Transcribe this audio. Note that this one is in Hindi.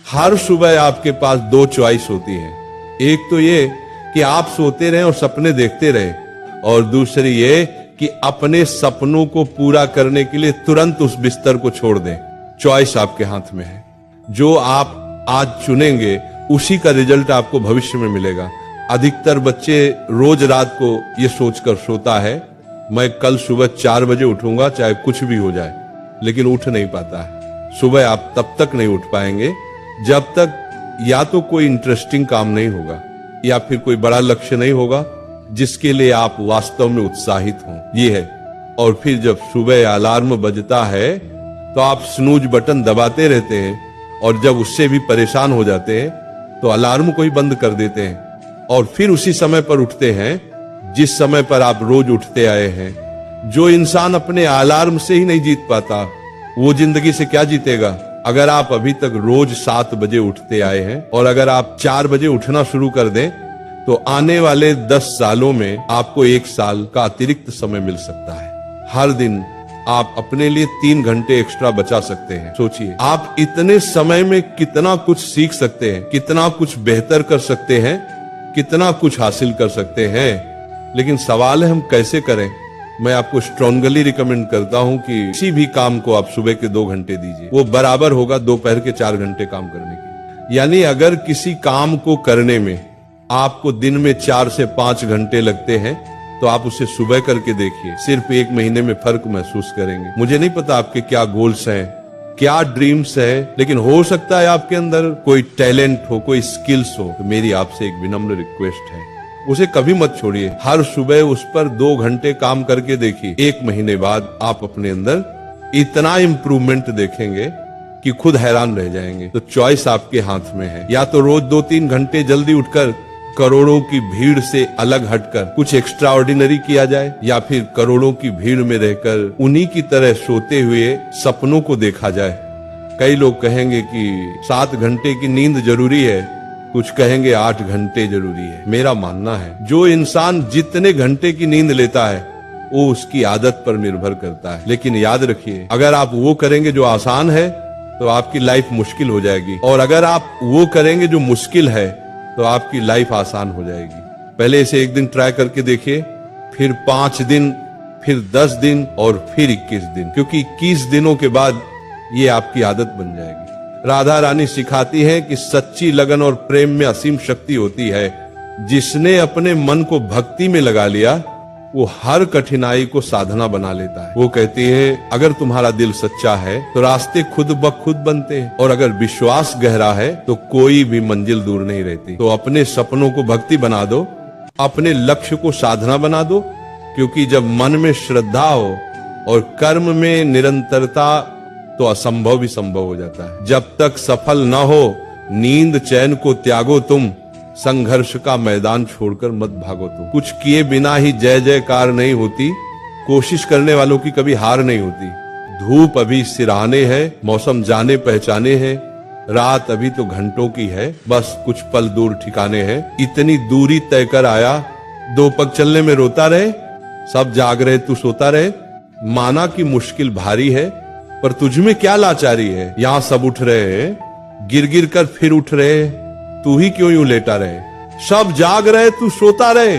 हर सुबह आपके पास दो चॉइस होती है। एक तो ये कि आप सोते रहें और सपने देखते रहे, और दूसरी ये कि अपने सपनों को पूरा करने के लिए तुरंत उस बिस्तर को छोड़ दें। चॉइस आपके हाथ में है। जो आप आज चुनेंगे उसी का रिजल्ट आपको भविष्य में मिलेगा। अधिकतर बच्चे रोज रात को ये सोचकर सोता है, मैं कल सुबह 4 बजे उठूंगा चाहे कुछ भी हो जाए, लेकिन उठ नहीं पाता है। सुबह आप तब तक नहीं उठ पाएंगे जब तक या तो कोई इंटरेस्टिंग काम नहीं होगा या फिर कोई बड़ा लक्ष्य नहीं होगा जिसके लिए आप वास्तव में उत्साहित हों। ये है। और फिर जब सुबह अलार्म बजता है तो आप स्नूज बटन दबाते रहते हैं, और जब उससे भी परेशान हो जाते हैं तो अलार्म को ही बंद कर देते हैं, और फिर उसी समय पर उठते हैं जिस समय पर आप रोज उठते आए हैं। जो इंसान अपने अलार्म से ही नहीं जीत पाता वो जिंदगी से क्या जीतेगा। अगर आप अभी तक रोज 7 बजे उठते आए हैं और अगर आप 4 बजे उठना शुरू कर दें तो आने वाले 10 सालों में आपको 1 साल का अतिरिक्त समय मिल सकता है। हर दिन आप अपने लिए 3 घंटे एक्स्ट्रा बचा सकते हैं। सोचिए आप इतने समय में कितना कुछ सीख सकते हैं, कितना कुछ बेहतर कर सकते हैं, कितना कुछ हासिल कर सकते हैं। लेकिन सवाल है हम कैसे करें। मैं आपको स्ट्रांगली रिकमेंड करता हूं कि किसी भी काम को आप सुबह के 2 घंटे दीजिए, वो बराबर होगा दोपहर के 4 घंटे काम करने की। यानी अगर किसी काम को करने में आपको दिन में 4 से 5 घंटे लगते हैं तो आप उसे सुबह करके देखिए, सिर्फ 1 महीने में फर्क महसूस करेंगे। मुझे नहीं पता आपके क्या गोल्स हैं, क्या ड्रीम्स है, लेकिन हो सकता है आपके अंदर कोई टैलेंट हो, कोई स्किल्स हो। तो मेरी आपसे एक विनम्र रिक्वेस्ट है, उसे कभी मत छोड़िए। हर सुबह उस पर 2 घंटे काम करके देखिए। 1 महीने बाद आप अपने अंदर इतना इम्प्रूवमेंट देखेंगे कि खुद हैरान रह जाएंगे। तो चॉइस आपके हाथ में है। या तो रोज 2-3 घंटे जल्दी उठकर करोड़ों की भीड़ से अलग हटकर कुछ एक्स्ट्रा ऑर्डिनरी किया जाए, या फिर करोड़ों की भीड़ में रहकर उन्हीं की तरह सोते हुए सपनों को देखा जाए। कई लोग कहेंगे कि 7 घंटे की नींद जरूरी है, कुछ कहेंगे 8 घंटे जरूरी है। मेरा मानना है जो इंसान जितने घंटे की नींद लेता है वो उसकी आदत पर निर्भर करता है। लेकिन याद रखिए, अगर आप वो करेंगे जो आसान है तो आपकी लाइफ मुश्किल हो जाएगी, और अगर आप वो करेंगे जो मुश्किल है तो आपकी लाइफ आसान हो जाएगी। पहले इसे 1 दिन ट्राई करके देखिए, फिर 5 दिन, फिर 10 दिन और फिर 21 दिन, क्योंकि 21 दिनों के बाद ये आपकी आदत बन जाएगी। राधा रानी सिखाती है कि सच्ची लगन और प्रेम में असीम शक्ति होती है। जिसने अपने मन को भक्ति में लगा लिया वो हर कठिनाई को साधना बना लेता है। वो कहती है अगर तुम्हारा दिल सच्चा है तो रास्ते खुद ब खुद बनते हैं, और अगर विश्वास गहरा है तो कोई भी मंजिल दूर नहीं रहती। तो अपने सपनों को भक्ति बना दो, अपने लक्ष्य को साधना बना दो, क्योंकि जब मन में श्रद्धा हो और कर्म में निरंतरता तो असंभव भी संभव हो जाता है। जब तक सफल न हो नींद चैन को त्यागो तुम, संघर्ष का मैदान छोड़कर मत भागो तुम। कुछ किए बिना ही जय जयकार नहीं होती, कोशिश करने वालों की कभी हार नहीं होती। धूप अभी सिरहाने है, मौसम जाने पहचाने हैं, रात अभी तो घंटों की है, बस कुछ पल दूर ठिकाने हैं। इतनी दूरी तय कर आया, 2 पग चलने में रोता रहे, सब जाग रहे तू सोता रहे। माना कि मुश्किल भारी है पर तुझमें क्या लाचारी है। यहाँ सब उठ रहे हैं, गिर गिर कर फिर उठ रहे, तू ही क्यों यूं लेटा रहे। सब जाग रहे तू सोता रहे।